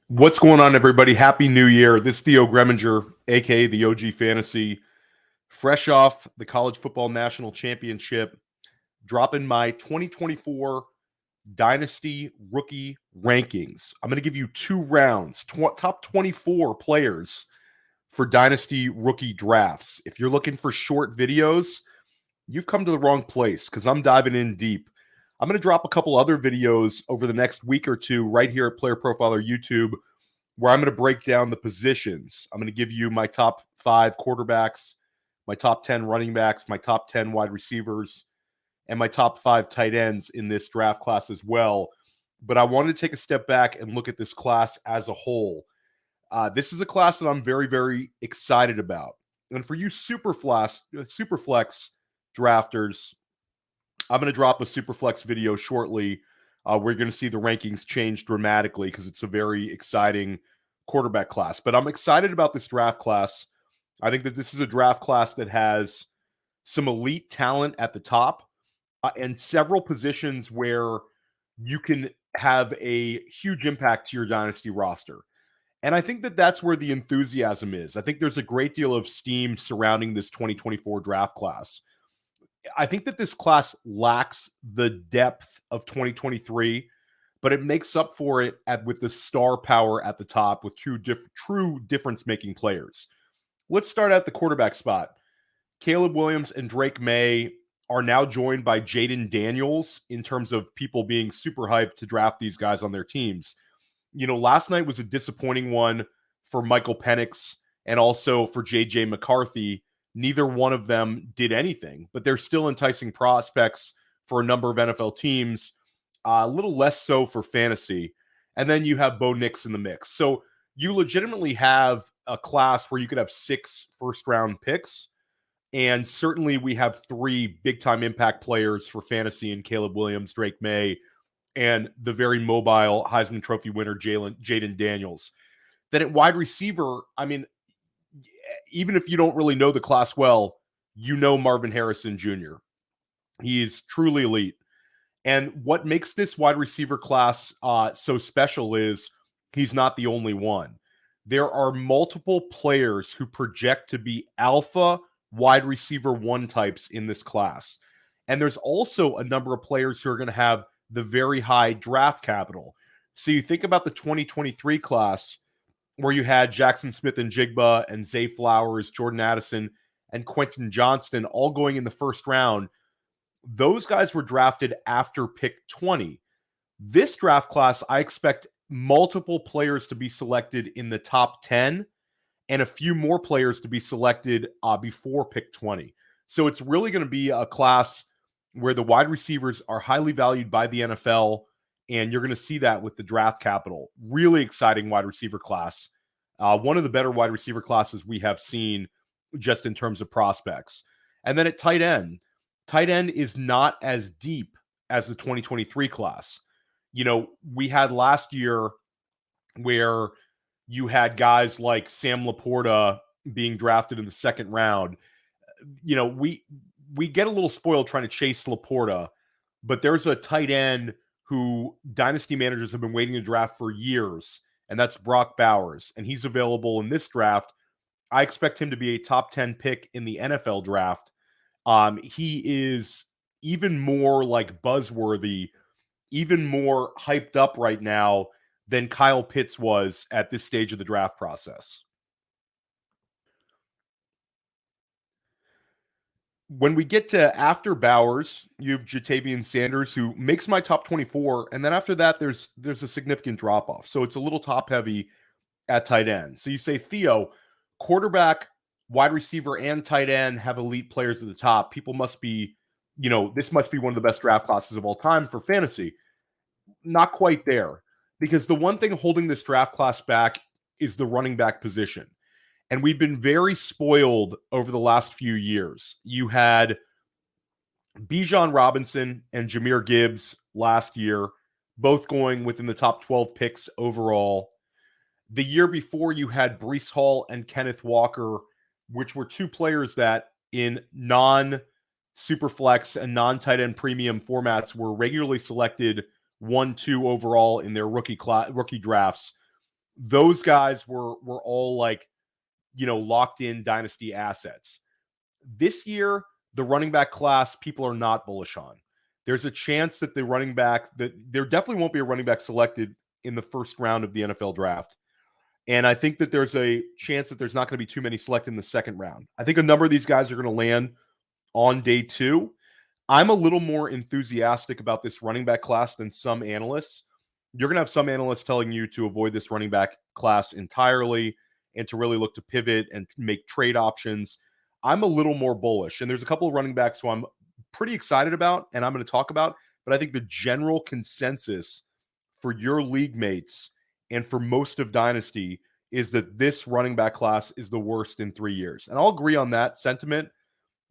What's going on, everybody? Happy New Year. This is Theo Gremminger, aka the OG Fantasy, fresh off the College Football National Championship, dropping my 2024 Dynasty Rookie Rankings. I'm going to give you two rounds, top 24 players for Dynasty Rookie Drafts. If you're looking for short videos, you've come to the wrong place because I'm diving in deep. I'm going to drop a couple other videos over the next week or two right here at Player Profiler YouTube, where I'm going to break down the positions. I'm going to give you my top 5 quarterbacks, my top 10 running backs, my top 10 wide receivers, and my top 5 tight ends in this draft class as well. But I wanted to take a step back and look at this class as a whole. This is a class that I'm very, very excited about. And for you Superflex drafters, I'm going to drop a Superflex video shortly. We're going to see the rankings change dramatically because it's a very exciting quarterback class. But I'm excited about this draft class. I think that this is a draft class that has some elite talent at the top and several positions where you can have a huge impact to your dynasty roster. And I think that that's where the enthusiasm is. I think there's a great deal of steam surrounding this 2024 draft class. I think that this class lacks the depth of 2023, but it makes up for it with the star power at the top with true difference-making players. Let's start at the quarterback spot. Caleb Williams and Drake Maye are now joined by Jayden Daniels in terms of people being super hyped to draft these guys on their teams. You know, last night was a disappointing one for Michael Penix and also for J.J. McCarthy. Neither one of them did anything, but they're still enticing prospects for a number of NFL teams, a little less so for fantasy. And then you have Bo Nix in the mix. So you legitimately have a class where you could have 6 first-round picks, and certainly we have 3 big-time impact players for fantasy in Caleb Williams, Drake Maye, and the very mobile Heisman Trophy winner, Jayden Daniels. Then at wide receiver, I mean, even if you don't really know the class well, you know Marvin Harrison Jr. He is truly elite. And what makes this wide receiver class so special is he's not the only one. There are multiple players who project to be alpha wide receiver 1 types in this class. And there's also a number of players who are going to have the very high draft capital. So you think about the 2023 class, where you had Jackson Smith-Njigba and Zay Flowers, Jordan Addison, and Quentin Johnston all going in the first round. Those guys were drafted after pick 20. This draft class, I expect multiple players to be selected in the top 10 and a few more players to be selected before pick 20. So it's really going to be a class where the wide receivers are highly valued by the NFL, and you're going to see that with the draft capital. Really exciting wide receiver class. One of the better wide receiver classes we have seen just in terms of prospects. And then at tight end is not as deep as the 2023 class. You know, we had last year where you had guys like Sam Laporta being drafted in the second round. You know, we get a little spoiled trying to chase Laporta, but there's a tight end who dynasty managers have been waiting to draft for years, and that's Brock Bowers, and he's available in this draft. I expect him to be a top 10 pick in the NFL draft. He is even more like buzzworthy, even more hyped up right now than Kyle Pitts was at this stage of the draft process. When we get to after Bowers, you have Jatavion Sanders, who makes my top 24. And then after that, there's a significant drop-off. So it's a little top-heavy at tight end. So you say, Theo, quarterback, wide receiver, and tight end have elite players at the top. People must be, you know, this must be one of the best draft classes of all time for fantasy. Not quite there. Because the one thing holding this draft class back is the running back position. And we've been very spoiled over the last few years. You had Bijan Robinson and Jahmyr Gibbs last year, both going within the top 12 picks overall. The year before, you had Breece Hall and Kenneth Walker, which were 2 players that in non-superflex and non-tight end premium formats were regularly selected 1-2 overall in their rookie drafts. those guys were all like, locked in dynasty assets. This year, the running back class, people are not bullish on. There's a chance that that there definitely won't be a running back selected in the first round of the NFL draft. And I think that there's a chance that there's not going to be too many selected in the second round. I think a number of these guys are going to land on day 2. I'm a little more enthusiastic about this running back class than some analysts. You're going to have some analysts telling you to avoid this running back class entirely and to really look to pivot and make trade options. I'm a little more bullish. And there's a couple of running backs who I'm pretty excited about and I'm going to talk about. But I think the general consensus for your league mates and for most of Dynasty is that this running back class is the worst in 3 years. And I'll agree on that sentiment,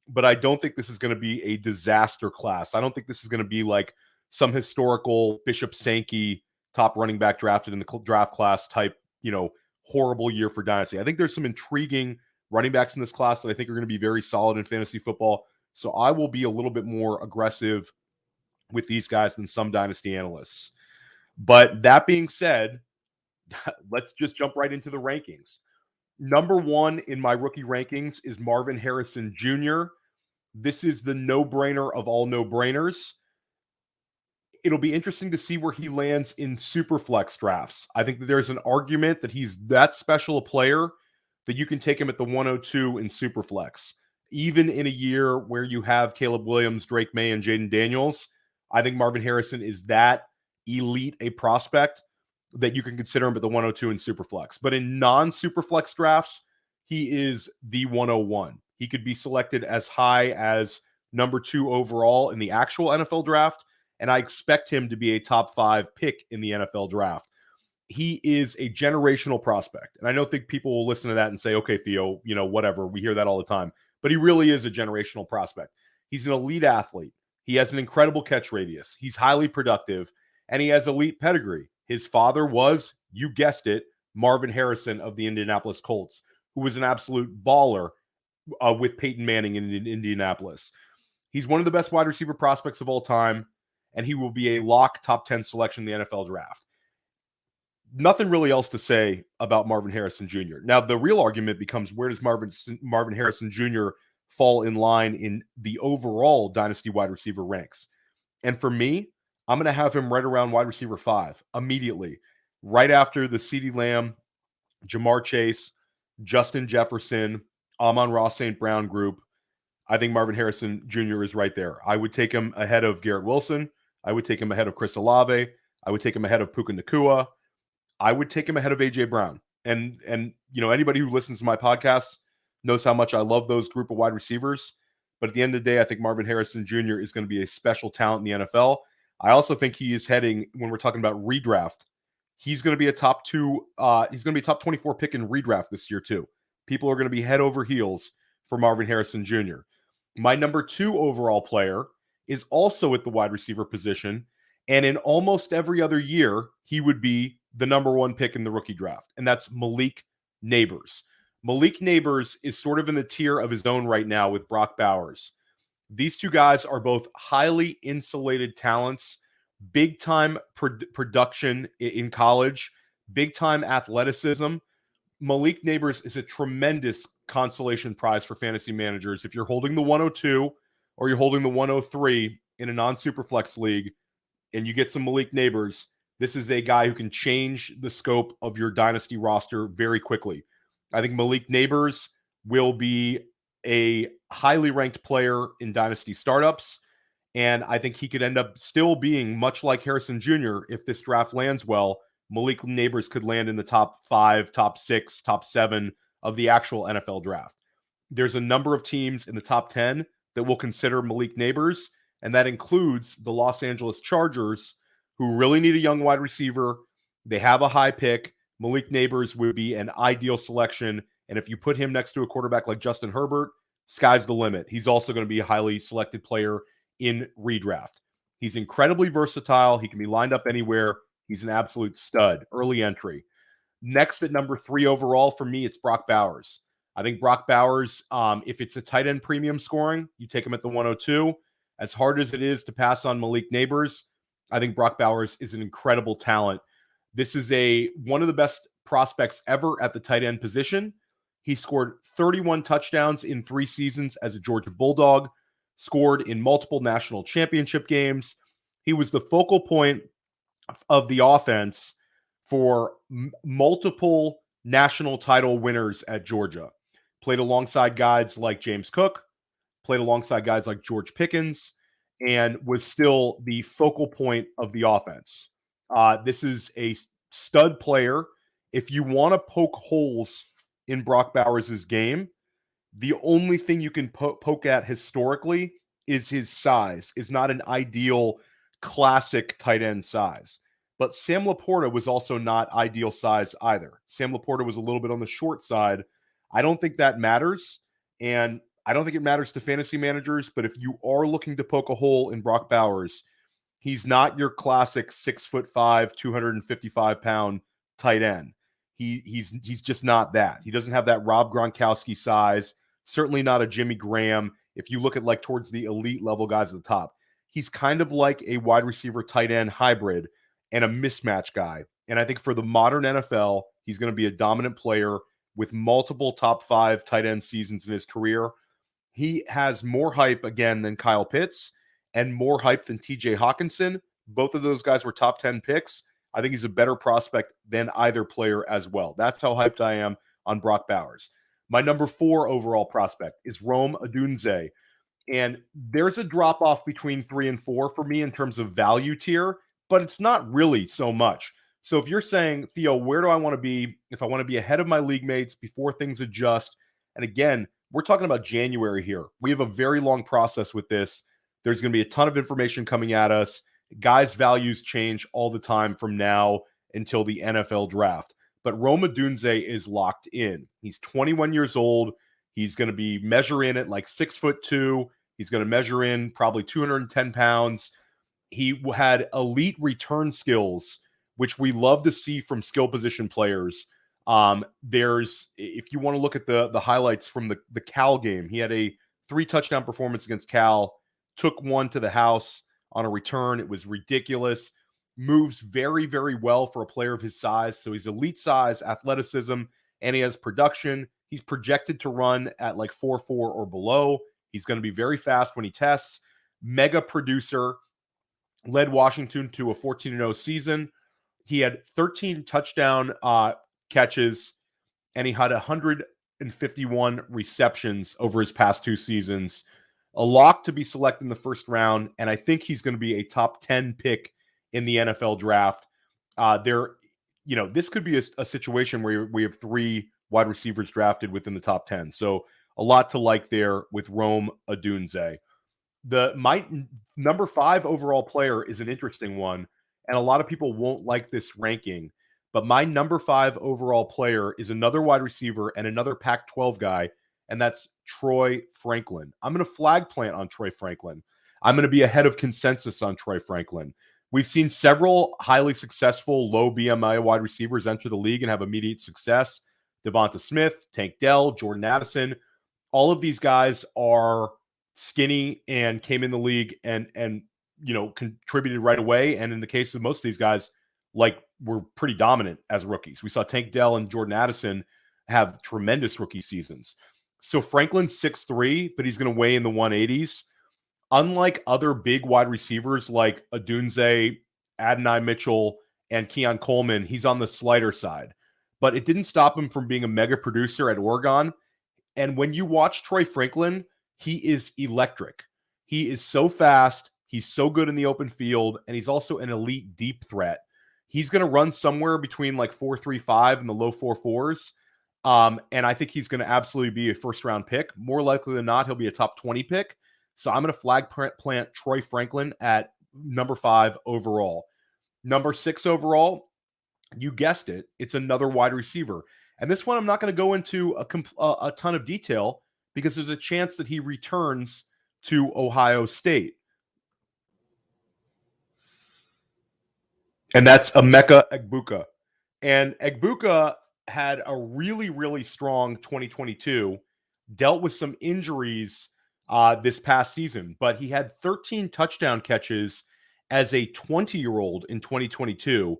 but I don't think this is going to be a disaster class. I don't think this is going to be like some historical Bishop Sankey top running back drafted in the draft class type, horrible year for Dynasty. I think there's some intriguing running backs in this class that I think are going to be very solid in fantasy football. So I will be a little bit more aggressive with these guys than some Dynasty analysts. But that being said, let's just jump right into the rankings. Number 1 in my rookie rankings is Marvin Harrison Jr. This is the no-brainer of all no-brainers. It'll be interesting to see where he lands in Superflex drafts. I think that there's an argument that he's that special a player that you can take him at the 102 in Superflex. Even in a year where you have Caleb Williams, Drake Maye, and Jayden Daniels, I think Marvin Harrison is that elite a prospect that you can consider him at the 102 in Superflex. But in non-Superflex drafts, he is the 101. He could be selected as high as number 2 overall in the actual NFL draft, and I expect him to be a top 5 pick in the NFL draft. He is a generational prospect. And I don't think people will listen to that and say, okay, Theo, whatever. We hear that all the time. But he really is a generational prospect. He's an elite athlete. He has an incredible catch radius. He's highly productive, and he has elite pedigree. His father was, you guessed it, Marvin Harrison of the Indianapolis Colts, who was an absolute baller with Peyton Manning in Indianapolis. He's one of the best wide receiver prospects of all time, and he will be a lock top 10 selection in the NFL draft. Nothing really else to say about Marvin Harrison Jr. Now, the real argument becomes, where does Marvin Harrison Jr. fall in line in the overall Dynasty wide receiver ranks? And for me, I'm going to have him right around wide receiver 5 immediately, right after the CeeDee Lamb, Jamar Chase, Justin Jefferson, Amon-Ra St. Brown group. I think Marvin Harrison Jr. is right there. I would take him ahead of Garrett Wilson. I would take him ahead of Chris Olave. I would take him ahead of Puka Nacua. I would take him ahead of A.J. Brown. And anybody who listens to my podcast knows how much I love those group of wide receivers. But at the end of the day, I think Marvin Harrison Jr. is going to be a special talent in the NFL. I also think he is heading, when we're talking about redraft, he's going to be a top 2. He's going to be a top 24 pick in redraft this year too. People are going to be head over heels for Marvin Harrison Jr. My number 2 overall player is also at the wide receiver position. And in almost every other year, he would be the number 1 pick in the rookie draft. And that's Malik Nabers. Malik Nabers is sort of in the tier of his own right now with Brock Bowers. These two guys are both highly insulated talents, big-time production in college, big-time athleticism. Malik Nabers is a tremendous consolation prize for fantasy managers. If you're holding the 102 or you're holding the 103 in a non-superflex league and you get some Malik Nabers, this is a guy who can change the scope of your dynasty roster very quickly. I think Malik Nabers will be a highly ranked player in dynasty startups, and I think he could end up still being, much like Harrison Jr., if this draft lands well, Malik Nabers could land in the top 5, top 6, top 7 of the actual NFL draft. There's a number of teams in the top 10 that will consider Malik Nabers, and that includes the Los Angeles Chargers, who really need a young wide receiver. They have a high pick. Malik Nabers would be an ideal selection, and if you put him next to a quarterback like Justin Herbert, sky's the limit. He's also going to be a highly selected player in redraft. He's incredibly versatile. He can be lined up anywhere. He's an absolute stud. Early entry. Next at number 3 overall for me, it's Brock Bowers. I think Brock Bowers, if it's a tight end premium scoring, you take him at the 102. As hard as it is to pass on Malik Nabers, I think Brock Bowers is an incredible talent. This is one of the best prospects ever at the tight end position. He scored 31 touchdowns in 3 seasons as a Georgia Bulldog, scored in multiple national championship games. He was the focal point of the offense for multiple national title winners at Georgia. Played alongside guys like James Cook, played alongside guys like George Pickens, and was still the focal point of the offense. This is a stud player. If you want to poke holes in Brock Bowers' game, the only thing you can poke at historically is his size. Is not an ideal classic tight end size. But Sam Laporta was also not ideal size either. Sam Laporta was a little bit on the short side. I don't think that matters. And I don't think it matters to fantasy managers. But if you are looking to poke a hole in Brock Bowers, he's not your classic 6'5", 255-pound tight end. He's just not that. He doesn't have that Rob Gronkowski size. Certainly not a Jimmy Graham. If you look at like towards the elite level guys at the top, he's kind of like a wide receiver tight end hybrid and a mismatch guy. And I think for the modern NFL, he's going to be a dominant player with multiple top 5 tight end seasons in his career. He has more hype again than Kyle Pitts and more hype than TJ Hawkinson. Both of those guys were top 10 picks. I think he's a better prospect than either player as well. That's how hyped I am on Brock Bowers. My number 4 overall prospect is Rome Odunze. And there's a drop-off between 3 and 4 for me in terms of value tier, but it's not really so much. So if you're saying, Theo, where do I want to be if I want to be ahead of my league mates before things adjust? And again, we're talking about January here. We have a very long process with this. There's going to be a ton of information coming at us. Guys' values change all the time from now until the NFL draft. But Rome Odunze is locked in. He's 21 years old. He's going to be measure in at like 6'2". He's going to measure in probably 210 pounds. He had elite return skills, which we love to see from skill position players. If you want to look at the highlights from the Cal game, he had a 3 touchdown performance against Cal, took one to the house on a return. It was ridiculous. Moves very, very well for a player of his size. So he's elite size, athleticism, and he has production. He's projected to run at like 4.4 or below. He's going to be very fast when he tests. Mega producer, led Washington to a 14-0 season. He had 13 touchdown catches, and he had 151 receptions over his past 2 seasons. A lock to be selected in the first round, and I think he's going to be a top 10 pick in the NFL draft. This could be a situation where we have 3 wide receivers drafted within the top 10. So a lot to like there with Rome Odunze. My number 5 overall player is an interesting one, and a lot of people won't like this ranking, but my number 5 overall player is another wide receiver and another Pac-12 guy, and that's Troy Franklin. I'm going to flag plant on Troy Franklin. I'm going to be ahead of consensus on Troy Franklin. We've seen several highly successful low BMI wide receivers enter the league and have immediate success. Devonta Smith, Tank Dell, Jordan Addison. All of these guys are skinny and came in the league and contributed right away. And in the case of most of these guys, were pretty dominant as rookies. We saw Tank Dell and Jordan Addison have tremendous rookie seasons. So Franklin's 6'3", but he's going to weigh in the 180s. Unlike other big wide receivers like Odunze, Adonai Mitchell, and Keon Coleman, he's on the slider side. But it didn't stop him from being a mega producer at Oregon. And when you watch Troy Franklin, he is electric. He is so fast. He's so good in the open field. And he's also an elite deep threat. He's going to run somewhere between like 4.35 and the low 4.4s. And I think he's going to absolutely be a first-round pick. More likely than not, he'll be a top 20 pick. So I'm going to flag plant Troy Franklin at number 5 overall. Number 6 overall, you guessed it, it's another wide receiver. And this one I'm not going to go into a ton of detail because there's a chance that he returns to Ohio State. And that's Emeka Egbuka. And Egbuka had a really, really strong 2022, dealt with some injuries this past season, but he had 13 touchdown catches as a 20-year-old in 2022.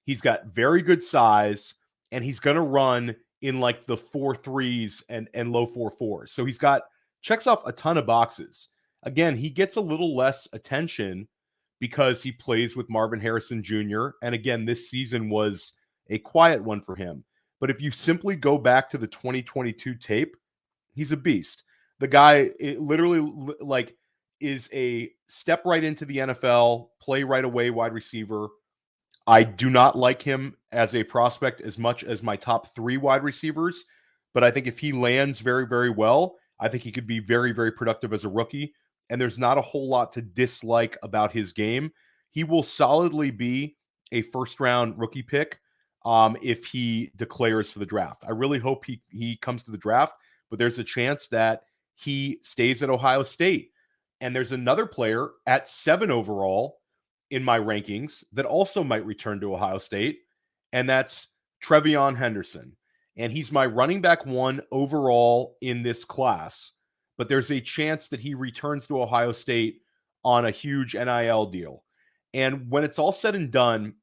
He's got very good size. and he's going to run in like the 4.3s and low 4.4s. So checks off a ton of boxes. Again, he gets a little less attention because he plays with Marvin Harrison Jr. And again, this season was a quiet one for him. But if you simply go back to the 2022 tape, he's a beast. The guy literally like is a step right into the NFL, play right away wide receiver. I do not like him as a prospect as much as my top 3 wide receivers, but I think if he lands very, very well, I think he could be very, very productive as a rookie. And there's not a whole lot to dislike about his game. He will solidly be a first-round rookie pick if he declares for the draft. I really hope he comes to the draft, but there's a chance that he stays at Ohio State. And there's another player at 7 overall in my rankings that also might return to Ohio State, and that's Tavion Henderson. And he's my running back 1 overall in this class, but there's a chance that he returns to Ohio State on a huge NIL deal. And when it's all said and done,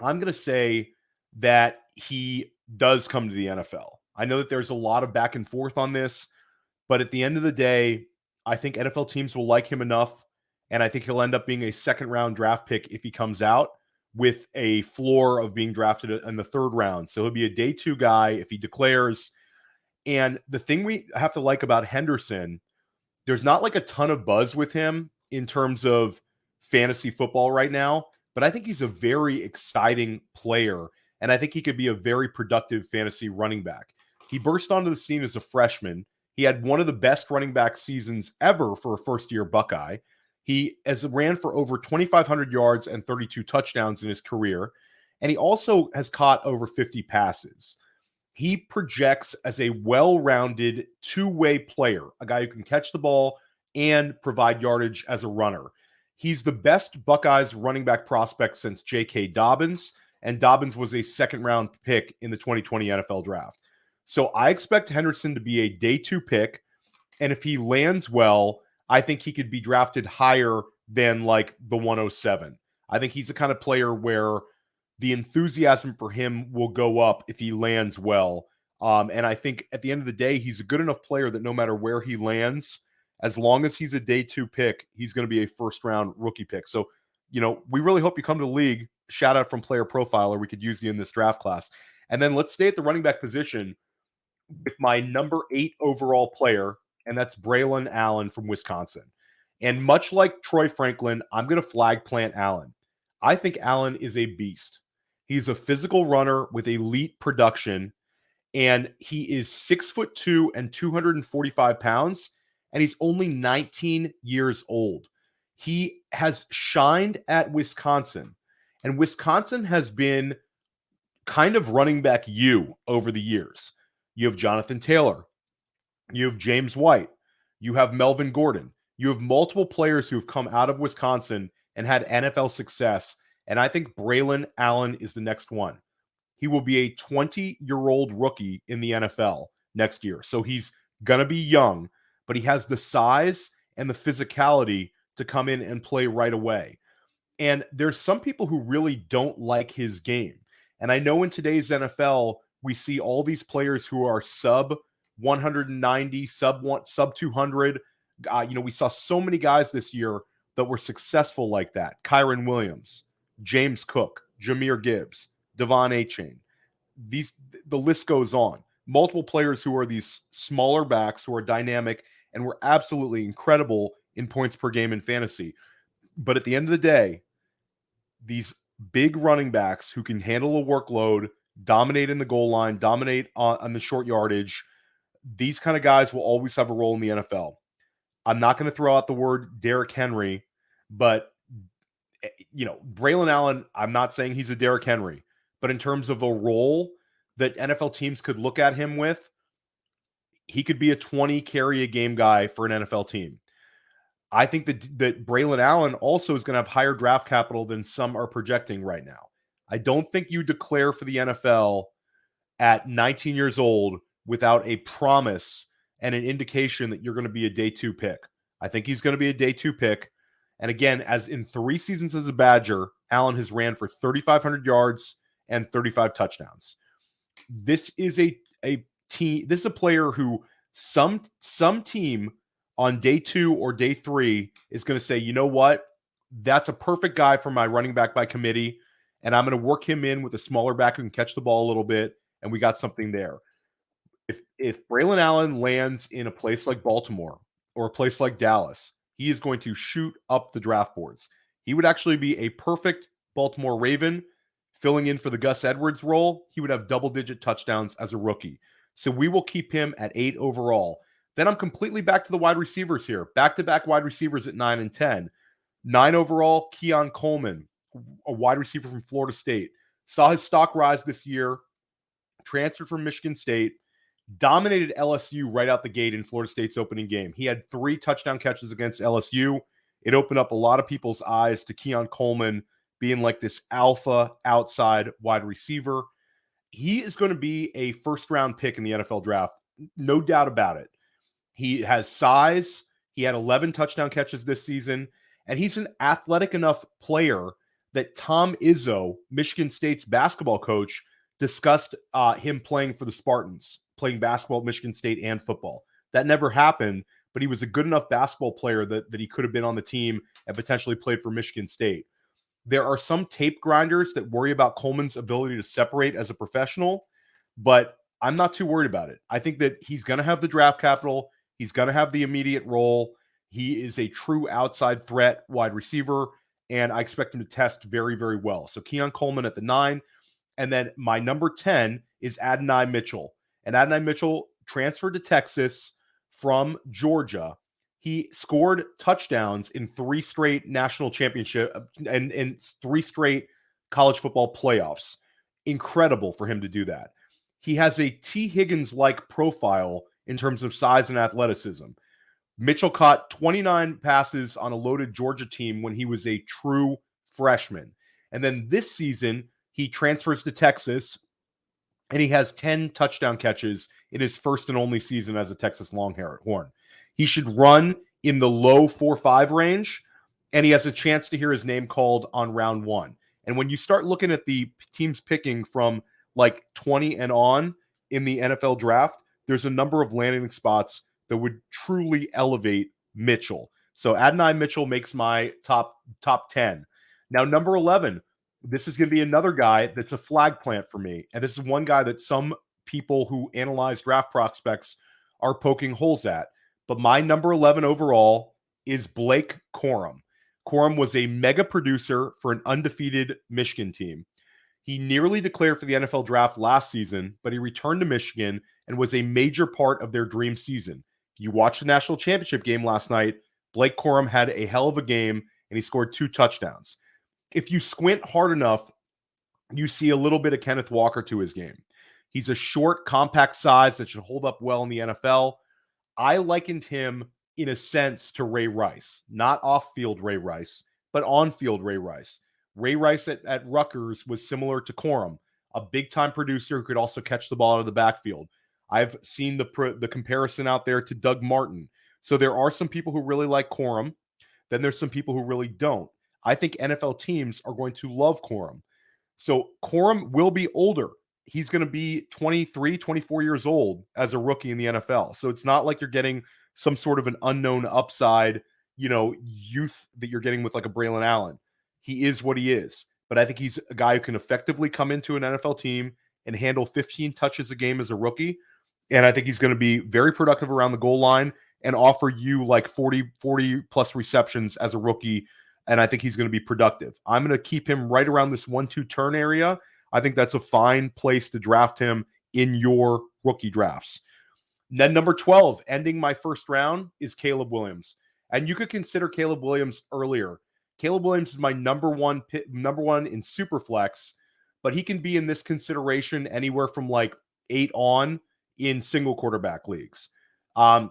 I'm going to say that he does come to the NFL. I know that there's a lot of back and forth on this, but at the end of the day, I think NFL teams will like him enough, and I think he'll end up being a second-round draft pick if he comes out with a floor of being drafted in the 3rd round. So he'll be a day 2 guy if he declares. And the thing we have to like about Henderson, there's not like a ton of buzz with him in terms of fantasy football right now, but I think he's a very exciting player, and I think he could be a very productive fantasy running back. He burst onto the scene as a freshman. He had one of the best running back seasons ever for a first-year Buckeye. He ran for over 2,500 yards and 32 touchdowns in his career, and he also has caught over 50 passes. He projects as a well-rounded two-way player, a guy who can catch the ball and provide yardage as a runner. He's the best Buckeyes running back prospect since J.K. Dobbins, and Dobbins was a second-round pick in the 2020 NFL Draft. So I expect Henderson to be a day 2 pick, and if he lands well, I think he could be drafted higher than like the 107. I think he's the kind of player where the enthusiasm for him will go up if he lands well. And I think at the end of the day, he's a good enough player that no matter where he lands, as long as he's a day 2 pick, he's going to be a first-round rookie pick. So, we really hope you come to the league. Shout out from Player Profiler. We could use you in this draft class. And then let's stay at the running back position with my number 8 overall player, and that's Braelon Allen from Wisconsin. And much like Troy Franklin, I'm going to flag plant Allen. I think Allen is a beast. He's a physical runner with elite production, and he is 6'2" and 245 pounds, and he's only 19 years old. He has shined at Wisconsin, and Wisconsin has been kind of running back you over the years. You have Jonathan Taylor. You have James White. You have Melvin Gordon. You have multiple players who have come out of Wisconsin and had NFL success. And I think Braelon Allen is the next one. He will be a 20-year-old rookie in the NFL next year. So he's going to be young, but he has the size and the physicality to come in and play right away. And there's some people who really don't like his game. And I know in today's NFL, we see all these players who are sub 190, sub 200. We saw so many guys this year that were successful like that. Kyron Williams, James Cook, Jahmyr Gibbs, Devon Achane. The list goes on. Multiple players who are these smaller backs who are dynamic and were absolutely incredible in points per game in fantasy. But at the end of the day, these big running backs who can handle a workload, dominate in the goal line, dominate on the short yardage, these kind of guys will always have a role in the NFL. I'm not going to throw out the word Derrick Henry, but, Braelon Allen, I'm not saying he's a Derrick Henry, but in terms of a role that NFL teams could look at him with, he could be a 20 carry a game guy for an NFL team. I think that Braelon Allen also is going to have higher draft capital than some are projecting right now. I don't think you declare for the NFL at 19 years old without a promise and an indication that you're going to be a day 2 pick. I think he's going to be a day 2 pick. And again, as in 3 seasons as a Badger, Allen has ran for 3,500 yards and 35 touchdowns. this is a team. This is a player who some team on day 2 or day 3 is going to say, you know what, that's a perfect guy for my running back by committee, and I'm going to work him in with a smaller back who can catch the ball a little bit, and we got something there. If Braelon Allen lands in a place like Baltimore or a place like Dallas, he is going to shoot up the draft boards. He would actually be a perfect Baltimore Raven, filling in for the Gus Edwards role. He would have double-digit touchdowns as a rookie. So we will keep him at 8 overall. Then I'm completely back to the wide receivers here. Back-to-back wide receivers at 9 and 10. 9 overall, Keon Coleman, a wide receiver from Florida State. Saw his stock rise this year, transferred from Michigan State, dominated LSU right out the gate in Florida State's opening game. He had 3 touchdown catches against LSU. It opened up a lot of people's eyes to Keon Coleman being like this alpha outside wide receiver. He is going to be a first-round pick in the NFL draft, no doubt about it. He has size. He had 11 touchdown catches this season, and he's an athletic enough player that Tom Izzo, Michigan State's basketball coach, discussed him playing for the Spartans, playing basketball at Michigan State and football. That never happened, but he was a good enough basketball player that he could have been on the team and potentially played for Michigan State. There are some tape grinders that worry about Coleman's ability to separate as a professional, but I'm not too worried about it. I think that he's going to have the draft capital. He's going to have the immediate role. He is a true outside threat wide receiver, and I expect him to test very, very well. So Keon Coleman at the 9. And then my number 10 is Adonai Mitchell. And Adonai Mitchell transferred to Texas from Georgia. He scored touchdowns in 3 straight national championship and 3 straight college football playoffs. Incredible for him to do that. He has a T. Higgins-like profile in terms of size and athleticism. Mitchell caught 29 passes on a loaded Georgia team when he was a true freshman. And then this season, he transfers to Texas, and he has 10 touchdown catches in his first and only season as a Texas Longhorn. He should run in the low 4.5 range, and he has a chance to hear his name called on round 1. And when you start looking at the teams picking from like 20 and on in the NFL draft, there's a number of landing spots that would truly elevate Mitchell. So Adonai Mitchell makes my top 10. Now, number 11, this is going to be another guy that's a flag plant for me. And this is one guy that some people who analyze draft prospects are poking holes at. But my number 11 overall is Blake Corrum. Corrum was a mega producer for an undefeated Michigan team. He nearly declared for the NFL draft last season, but he returned to Michigan and was a major part of their dream season. If you watched the national championship game last night, Blake Corrum had a hell of a game, and he scored 2 touchdowns. If you squint hard enough, you see a little bit of Kenneth Walker to his game. He's a short, compact size that should hold up well in the NFL. I likened him, in a sense, to Ray Rice. Not off-field Ray Rice, but on-field Ray Rice. Ray Rice at Rutgers was similar to Corrum, a big-time producer who could also catch the ball out of the backfield. I've seen the comparison out there to Doug Martin. So there are some people who really like Corrum. Then there's some people who really don't. I think NFL teams are going to love Corrum. So Corrum will be older. He's going to be 23, 24 years old as a rookie in the NFL. So it's not like you're getting some sort of an unknown upside, youth that you're getting with like a Braelon Allen. He is what he is. But I think he's a guy who can effectively come into an NFL team and handle 15 touches a game as a rookie. And I think he's going to be very productive around the goal line and offer you like 40 plus receptions as a rookie. And I think he's going to be productive. I'm going to keep him right around this 1-2 turn area. I think that's a fine place to draft him in your rookie drafts. And then number 12, ending my first round, is Caleb Williams. And you could consider Caleb Williams earlier. Caleb Williams is my number one in Superflex, but he can be in this consideration anywhere from like 8 on in single quarterback leagues. I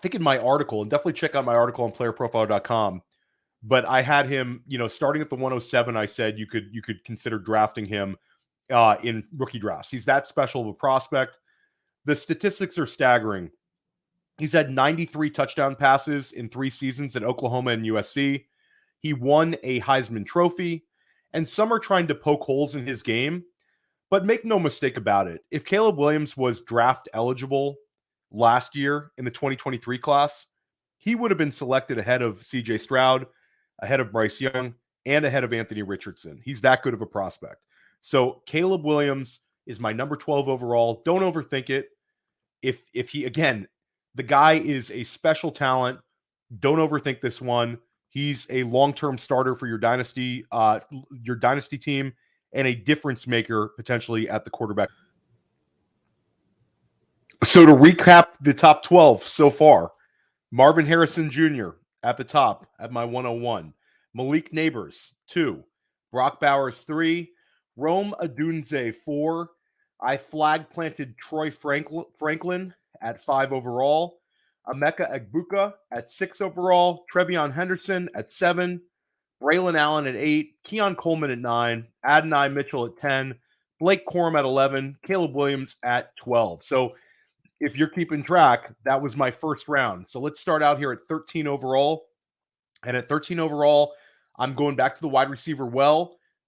think in my article, and definitely check out my article on playerprofile.com, but I had him, starting at the 107, I said you could consider drafting him in rookie drafts. He's that special of a prospect. The statistics are staggering. He's had 93 touchdown passes in 3 seasons at Oklahoma and USC. He won a Heisman Trophy, and some are trying to poke holes in his game. But make no mistake about it. If Caleb Williams was draft eligible last year in the 2023 class, he would have been selected ahead of CJ Stroud, ahead of Bryce Young, and ahead of Anthony Richardson. He's that good of a prospect. So Caleb Williams is my number 12 overall. Don't overthink it. If he, again, the guy is a special talent. Don't overthink this one. He's a long-term starter for your dynasty team, and a difference maker potentially at the quarterback. So to recap the top 12 so far, Marvin Harrison Jr. at the top at my 101. Malik Nabers, 2. Brock Bowers, 3. Rome Odunze, 4. I flag planted Troy Franklin at 5 overall. Emeka Egbuka at 6 overall. Tavion Henderson at 7. Braelon Allen at 8. Keon Coleman at 9. Adonai Mitchell at 10. Blake Corrum at 11. Caleb Williams at 12. So if you're keeping track, that was my first round. So let's start out here at 13 overall. And at 13 overall, I'm going back to the wide receiver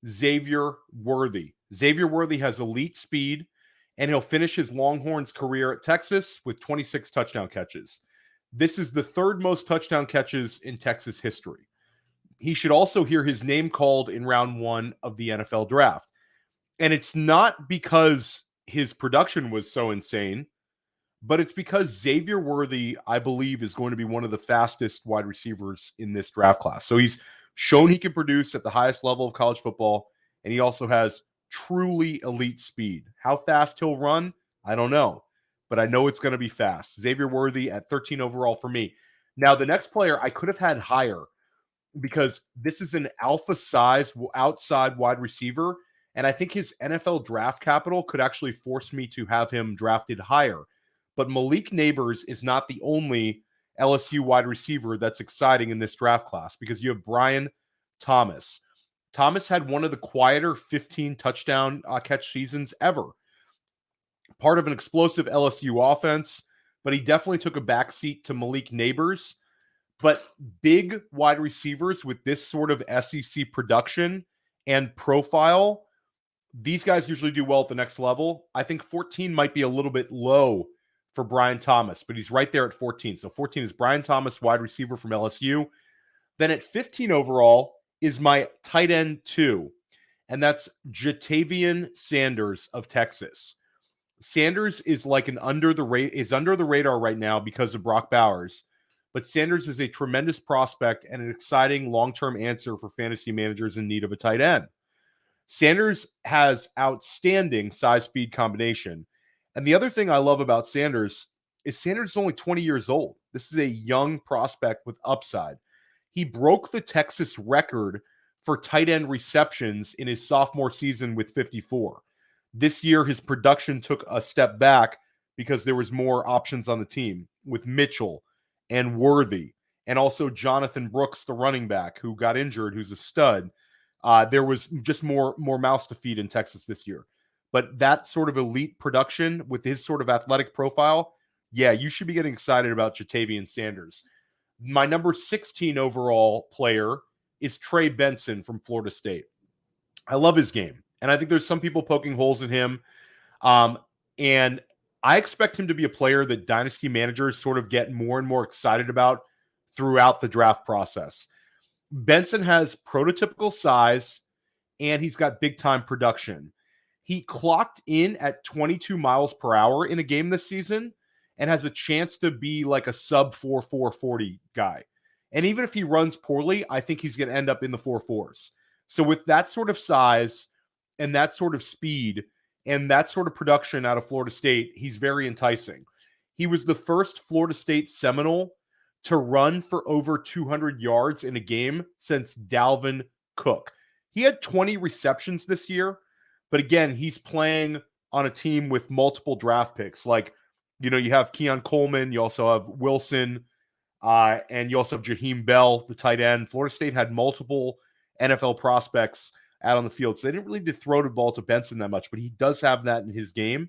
Xavier Worthy. Xavier Worthy has elite speed, and he'll finish his Longhorns career at Texas with 26 touchdown catches. This is the third most touchdown catches in Texas history. He should also hear his name called in round 1 of the NFL draft. And it's not because his production was so insane, but it's because Xavier Worthy, I believe, is going to be one of the fastest wide receivers in this draft class. So he's shown he can produce at the highest level of college football, and he also has truly elite speed. How fast he'll run, I don't know, but I know it's going to be fast. Xavier Worthy at 13 overall for me. Now, the next player I could have had higher because this is an alpha size outside wide receiver, and I think his NFL draft capital could actually force me to have him drafted higher. But Malik Nabers is not the only LSU wide receiver that's exciting in this draft class because you have Brian Thomas. Thomas had one of the quieter 15 touchdown catch seasons ever. Part of an explosive LSU offense, but he definitely took a backseat to Malik Nabers. But big wide receivers with this sort of SEC production and profile, these guys usually do well at the next level. I think 14 might be a little bit low for Brian Thomas, but he's right there at 14. So 14 is Brian Thomas, wide receiver from LSU. Then at 15 overall is my tight end 2, and that's Jatavion Sanders of Texas. Sanders is like under the radar right now because of Brock Bowers, but Sanders is a tremendous prospect and an exciting long-term answer for fantasy managers in need of a tight end. Sanders has outstanding size-speed combination. And the other thing I love about Sanders is Sanders is only 20 years old. This is a young prospect with upside. He broke the Texas record for tight end receptions in his sophomore season with 54. This year, his production took a step back because there was more options on the team with Mitchell and Worthy, and also Jonathan Brooks, the running back, who got injured, who's a stud. There was just more mouths to feed in Texas this year. But that sort of elite production with his sort of athletic profile, yeah, you should be getting excited about Jatavion Sanders. My number 16 overall player is Trey Benson from Florida State. I love his game, and I think there's some people poking holes in him. And I expect him to be a player that dynasty managers sort of get more and more excited about throughout the draft process. Benson has prototypical size, and he's got big-time production. He clocked in at 22 miles per hour in a game this season and has a chance to be like a sub 4.40 guy. And even if he runs poorly, I think he's going to end up in the 4.4s. So with that sort of size and that sort of speed and that sort of production out of Florida State, he's very enticing. He was the first Florida State Seminole to run for over 200 yards in a game since Dalvin Cook. He had 20 receptions this year. But again, he's playing on a team with multiple draft picks. Like, you know, you have Keon Coleman, you also have Wilson, and you also have Jaheim Bell, the tight end. Florida State had multiple NFL prospects out on the field, so they didn't really need to throw the ball to Benson that much, but he does have that in his game.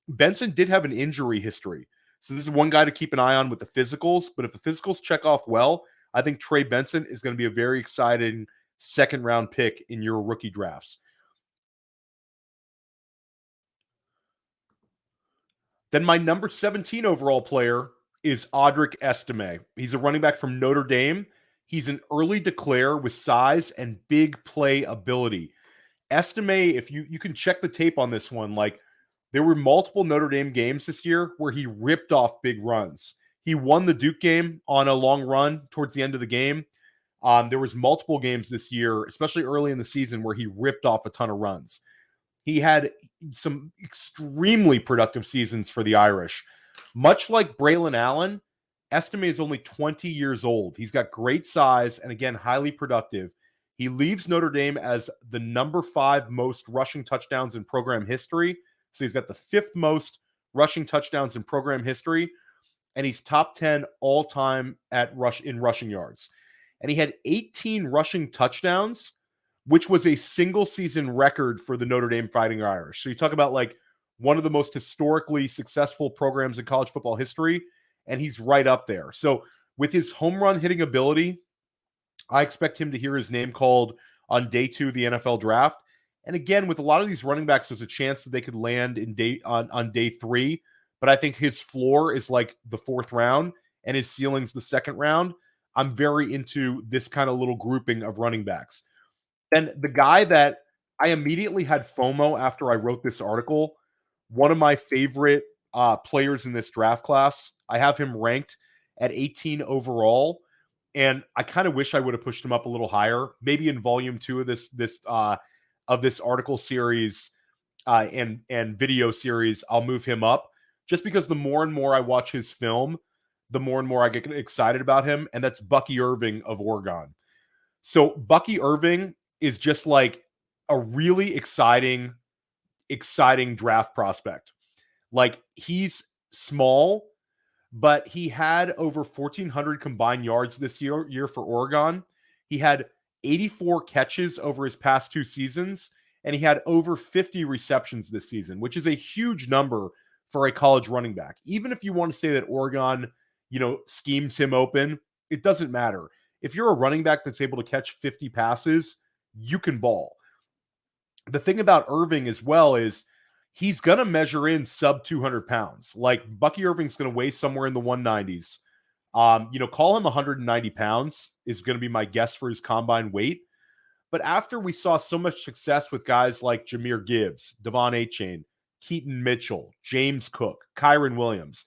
Benson did have an injury history, so this is one guy to keep an eye on with the physicals, but if the physicals check off well, I think Trey Benson is going to be a very exciting second-round pick in your rookie drafts. Then my number 17 overall player is Audric Estime. He's a running back from Notre Dame. He's an early declare with size and big play ability. Estime, if you can check the tape on this one, like there were multiple Notre Dame games this year where he ripped off big runs. He won the Duke game on a long run towards the end of the game. There was multiple games this year, especially early in the season, where he ripped off a ton of runs. He had some extremely productive seasons for the Irish. Much like Braelon Allen, Estime is only 20 years old. He's got great size and, again, highly productive. He leaves Notre Dame as the number 5 most rushing touchdowns in program history. So he's got the 5th most rushing touchdowns in program history. And he's top 10 all-time in rushing yards. And he had 18 rushing touchdowns, which was a single season record for the Notre Dame Fighting Irish. So you talk about like one of the most historically successful programs in college football history, and he's right up there. So with his home run hitting ability, I expect him to hear his name called on day 2 of the NFL draft. And again, with a lot of these running backs, there's a chance that they could land on day 3. But I think his floor is like the 4th round and his ceiling's the 2nd round. I'm very into this kind of little grouping of running backs. And the guy that I immediately had FOMO after I wrote this article, one of my favorite players in this draft class, I have him ranked at 18 overall. And I kind of wish I would have pushed him up a little higher, maybe in volume 2 of this article series and video series. I'll move him up just because the more and more I watch his film, the more and more I get excited about him. And that's Bucky Irving of Oregon. So Bucky Irving is just like a really exciting draft prospect. Like he's small, but he had over 1,400 combined yards this year for Oregon. He had 84 catches over his past 2 seasons, and he had over 50 receptions this season, which is a huge number for a college running back. Even if you want to say that Oregon, schemes him open, it doesn't matter. If you're a running back that's able to catch 50 passes, you can ball. The thing about Irving as well is he's going to measure in sub 200 pounds. Like Bucky Irving's going to weigh somewhere in the 190s. Call him 190 pounds is going to be my guess for his combine weight. But after we saw so much success with guys like Jahmyr Gibbs, Devon Achane, Keaton Mitchell, James Cook, Kyron Williams,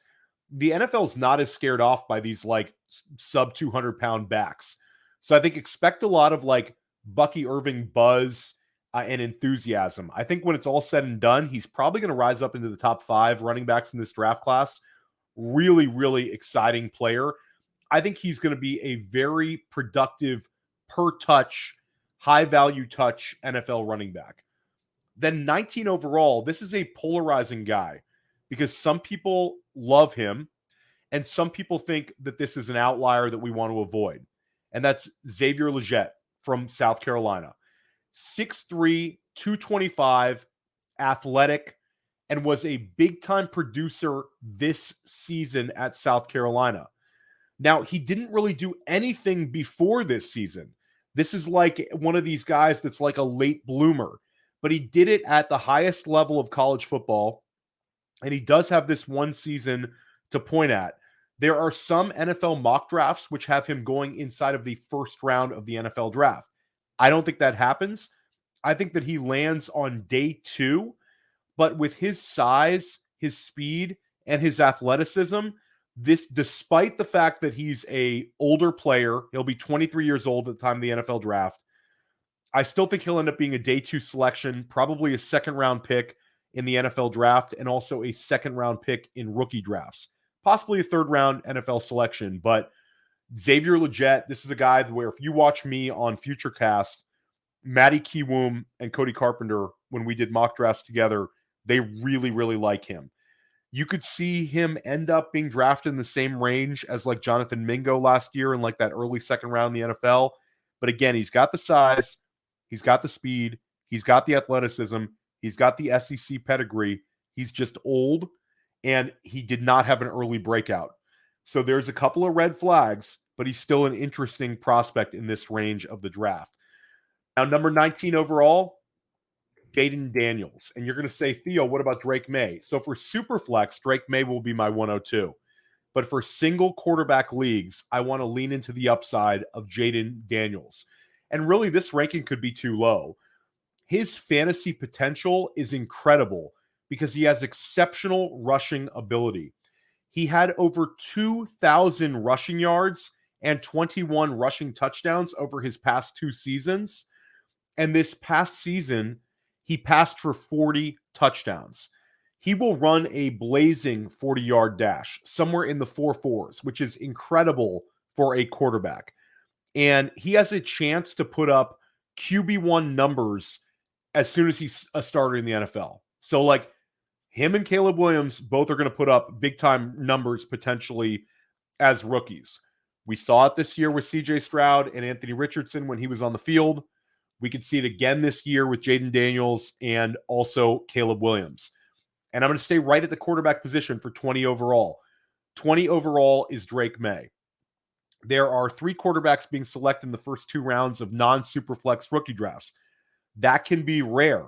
the NFL's not as scared off by these like sub 200 pound backs. So I think expect a lot of like Bucky Irving buzz and enthusiasm. I think when it's all said and done, he's probably going to rise up into the top 5 running backs in this draft class. Really, really exciting player. I think he's going to be a very productive per touch, high value touch NFL running back. Then 19 overall, this is a polarizing guy because some people love him and some people think that this is an outlier that we want to avoid. And that's Xavier Legette from South Carolina. 6'3", 225, athletic, and was a big-time producer this season at South Carolina. Now, he didn't really do anything before this season. This is like one of these guys that's like a late bloomer, but he did it at the highest level of college football, and he does have this one season to point at. There are some NFL mock drafts which have him going inside of the 1st round of the NFL draft. I don't think that happens. I think that he lands on day 2, but with his size, his speed, and his athleticism, this, despite the fact that he's a older player, he'll be 23 years old at the time of the NFL draft, I still think he'll end up being a day 2 selection, probably a 2nd round pick in the NFL draft, and also a 2nd round pick in rookie drafts, possibly a 3rd round NFL selection. But Xavier Legette, this is a guy where if you watch me on Futurecast, Matty Kiwoom and Cody Carpenter, when we did mock drafts together, they really, really like him. You could see him end up being drafted in the same range as like Jonathan Mingo last year in like that early 2nd round in the NFL. But again, he's got the size, he's got the speed, he's got the athleticism, he's got the SEC pedigree. He's just old, and he did not have an early breakout. So there's a couple of red flags, but he's still an interesting prospect in this range of the draft. Now, number 19 overall, Jayden Daniels. And you're going to say, Theo, what about Drake Maye? So for Superflex, Drake Maye will be my 102. But for single quarterback leagues, I want to lean into the upside of Jayden Daniels. And really, this ranking could be too low. His fantasy potential is incredible because he has exceptional rushing ability. He had over 2,000 rushing yards and 21 rushing touchdowns over his past 2 seasons. And this past season, he passed for 40 touchdowns. He will run a blazing 40-yard dash, somewhere in the 4.4s, which is incredible for a quarterback. And he has a chance to put up QB1 numbers as soon as he's a starter in the NFL. So, like, him and Caleb Williams both are going to put up big-time numbers potentially as rookies. We saw it this year with C.J. Stroud and Anthony Richardson when he was on the field. We could see it again this year with Jayden Daniels and also Caleb Williams. And I'm going to stay right at the quarterback position for 20 overall. 20 overall is Drake Maye. There are 3 quarterbacks being selected in the first 2 rounds of non-Superflex rookie drafts. That can be rare.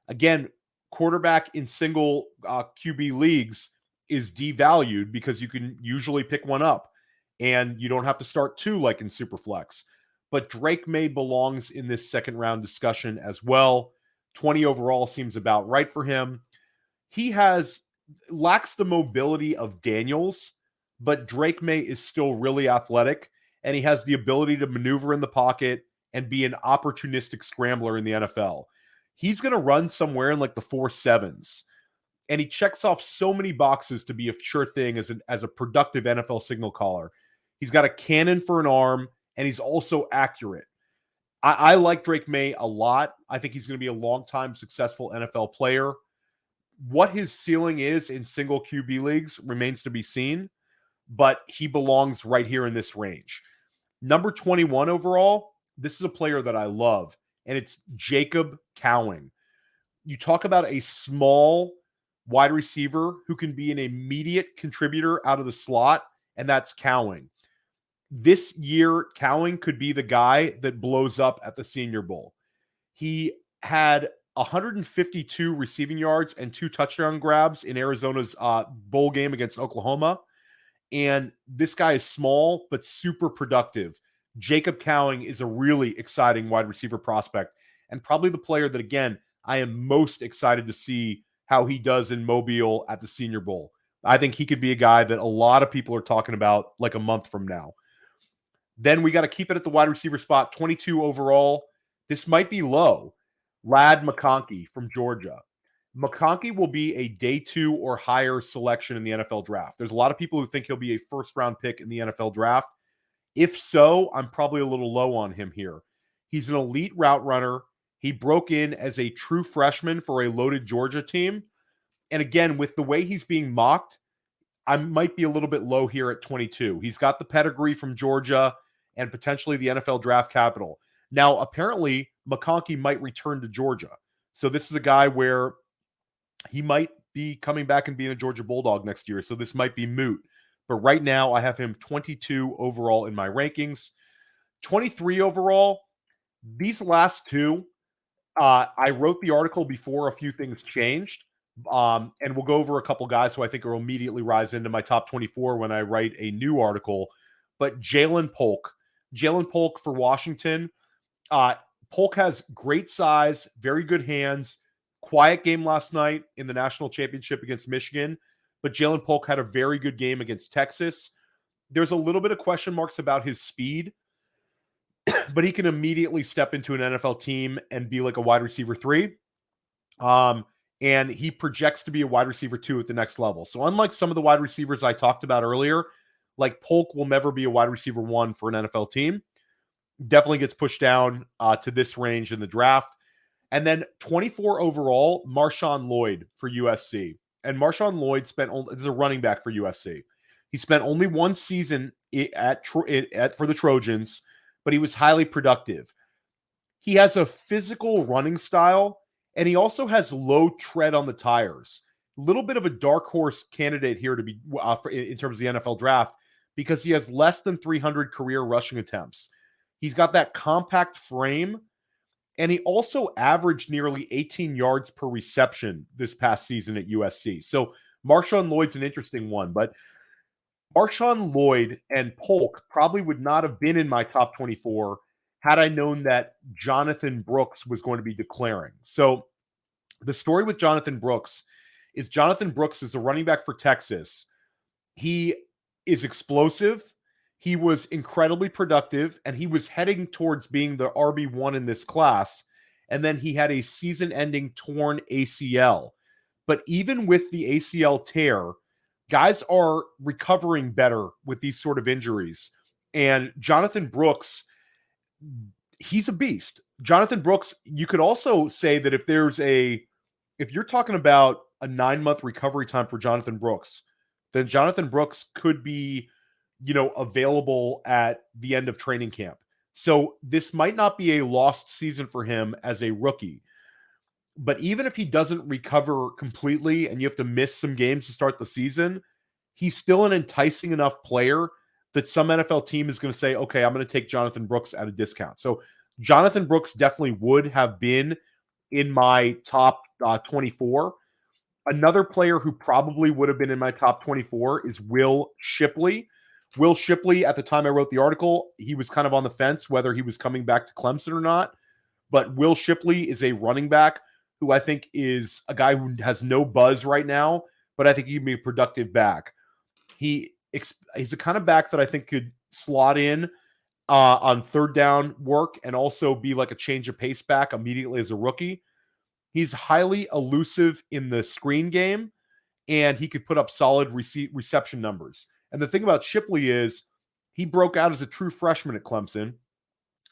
Again, quarterback in single QB leagues is devalued because you can usually pick one up and you don't have to start 2 like in Superflex. But Drake Maye belongs in this second round discussion as well. 20 overall seems about right for him. He lacks the mobility of Daniels, but Drake Maye is still really athletic, and he has the ability to maneuver in the pocket and be an opportunistic scrambler in the NFL. He's going to run somewhere in like the 4.7s, and he checks off so many boxes to be a sure thing as a productive NFL signal caller. He's got a cannon for an arm, and he's also accurate. I like Drake Maye a lot. I think he's going to be a long-time successful NFL player. What his ceiling is in single QB leagues remains to be seen, but he belongs right here in this range. Number 21 overall, this is a player that I love, and it's Jacob Cowing. You talk about a small wide receiver who can be an immediate contributor out of the slot, and that's Cowing. This year, Cowing could be the guy that blows up at the Senior Bowl. He had 152 receiving yards and 2 touchdown grabs in Arizona's bowl game against Oklahoma. And this guy is small, but super productive. Jacob Cowing is a really exciting wide receiver prospect and probably the player that, again, I am most excited to see how he does in Mobile at the Senior Bowl. I think he could be a guy that a lot of people are talking about like a month from now. Then we got to keep it at the wide receiver spot, 22 overall. This might be low. Ladd McConkey from Georgia. McConkey will be a day 2 or higher selection in the NFL draft. There's a lot of people who think he'll be a first-round pick in the NFL draft. If so, I'm probably a little low on him here. He's an elite route runner. He broke in as a true freshman for a loaded Georgia team. And again, with the way he's being mocked, I might be a little bit low here at 22. He's got the pedigree from Georgia and potentially the NFL draft capital. Now, apparently, McConkey might return to Georgia. So this is a guy where he might be coming back and being a Georgia Bulldog next year. So this might be moot. But right now, I have him 22 overall in my rankings. 23 overall, these last 2, I wrote the article before a few things changed. And we'll go over a couple guys who I think will immediately rise into my top 24 when I write a new article. But Ja'Lynn Polk for Washington. Polk has great size, very good hands, quiet game last night in the national championship against Michigan. But Ja'Lynn Polk had a very good game against Texas. There's a little bit of question marks about his speed, but he can immediately step into an NFL team and be like a wide receiver 3. And he projects to be a wide receiver 2 at the next level. So unlike some of the wide receivers I talked about earlier, like Polk will never be a wide receiver 1 for an NFL team. Definitely gets pushed down to this range in the draft. And then 24 overall, Marshawn Lloyd for USC. And Marshawn Lloyd is a running back for USC. He spent only 1 season for the Trojans, but he was highly productive. He has a physical running style, and he also has low tread on the tires. A little bit of a dark horse candidate here to be in terms of the NFL draft because he has less than 300 career rushing attempts. He's got that compact frame, And he also averaged nearly 18 yards per reception this past season at USC. So Marshawn Lloyd's an interesting one, but Marshawn Lloyd and Polk probably would not have been in my top 24 had I known that Jonathan Brooks was going to be declaring. So the story with Jonathan Brooks is a running back for Texas. He is explosive. He was incredibly productive, and he was heading towards being the RB1 in this class. And then he had a season-ending torn ACL. But even with the ACL tear, guys are recovering better with these sort of injuries. And Jonathan Brooks, he's a beast. Jonathan Brooks, you could also say that if you're talking about a 9-month recovery time for Jonathan Brooks, then Jonathan Brooks could be, available at the end of training camp. So this might not be a lost season for him as a rookie. But even if he doesn't recover completely and you have to miss some games to start the season, he's still an enticing enough player that some NFL team is going to say, okay, I'm going to take Jonathan Brooks at a discount. So Jonathan Brooks definitely would have been in my top 24. Another player who probably would have been in my top 24 is Will Shipley. Will Shipley, at the time I wrote the article, he was kind of on the fence whether he was coming back to Clemson or not. But Will Shipley is a running back who I think is a guy who has no buzz right now, but I think he can be a productive back. He's a kind of back that I think could slot in on third down work and also be like a change of pace back immediately as a rookie. He's highly elusive in the screen game, and he could put up solid reception numbers. And the thing about Shipley is he broke out as a true freshman at Clemson,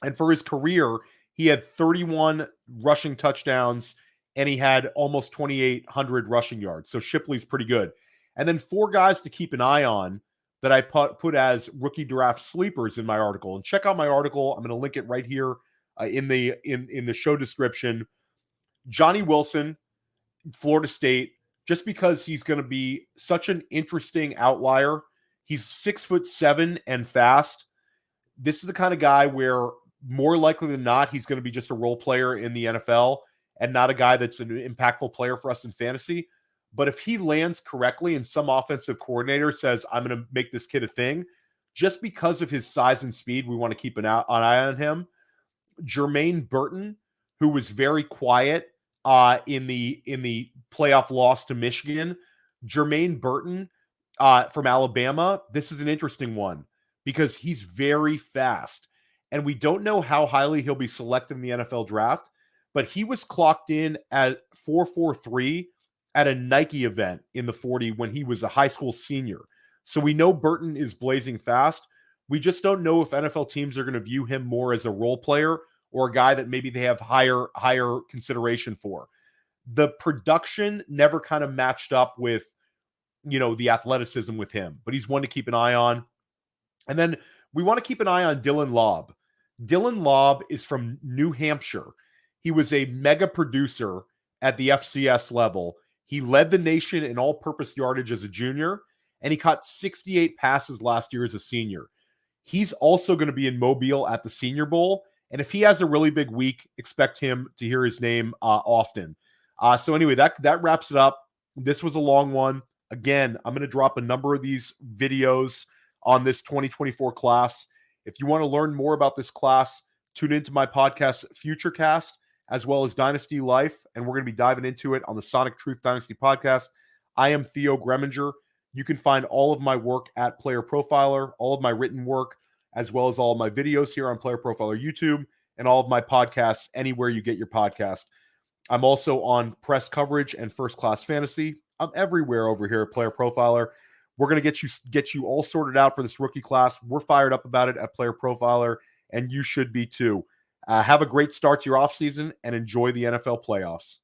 and for his career, he had 31 rushing touchdowns, and he had almost 2,800 rushing yards. So Shipley's pretty good. And then 4 guys to keep an eye on that I put as rookie draft sleepers in my article. And check out my article. I'm going to link it right here in the show description. Johnny Wilson, Florida State, just because he's going to be such an interesting outlier. He's 6'7" and fast. This is the kind of guy where more likely than not, he's going to be just a role player in the NFL and not a guy that's an impactful player for us in fantasy. But if he lands correctly and some offensive coordinator says, I'm going to make this kid a thing, just because of his size and speed, we want to keep an eye on him. Jermaine Burton, who was very quiet in the playoff loss to Michigan. Jermaine Burton from Alabama, this is an interesting one because he's very fast. And we don't know how highly he'll be selected in the NFL draft, but he was clocked in at 4.43 at a Nike event in the 40 when he was a high school senior. So we know Burton is blazing fast. We just don't know if NFL teams are going to view him more as a role player or a guy that maybe they have higher consideration for. The production never kind of matched up with, the athleticism with him, but he's one to keep an eye on. And then we want to keep an eye on Dylan Lobb. Dylan Lobb is from New Hampshire. He was a mega producer at the FCS level. He led the nation in all-purpose yardage as a junior, and he caught 68 passes last year as a senior. He's also going to be in Mobile at the Senior Bowl, and if he has a really big week, expect him to hear his name often. So anyway, that wraps it up. This was a long one. Again, I'm going to drop a number of these videos on this 2024 class. If you want to learn more about this class, tune into my podcast, Futurecast, as well as Dynasty Life, and we're going to be diving into it on the Sonic Truth Dynasty podcast. I am Theo Gremminger. You can find all of my work at Player Profiler, all of my written work, as well as all of my videos here on Player Profiler YouTube, and all of my podcasts anywhere you get your podcast. I'm also on Press Coverage and First Class Fantasy. I'm everywhere over here at Player Profiler. We're going to get you all sorted out for this rookie class. We're fired up about it at Player Profiler, and you should be too. Have a great start to your offseason and enjoy the NFL playoffs.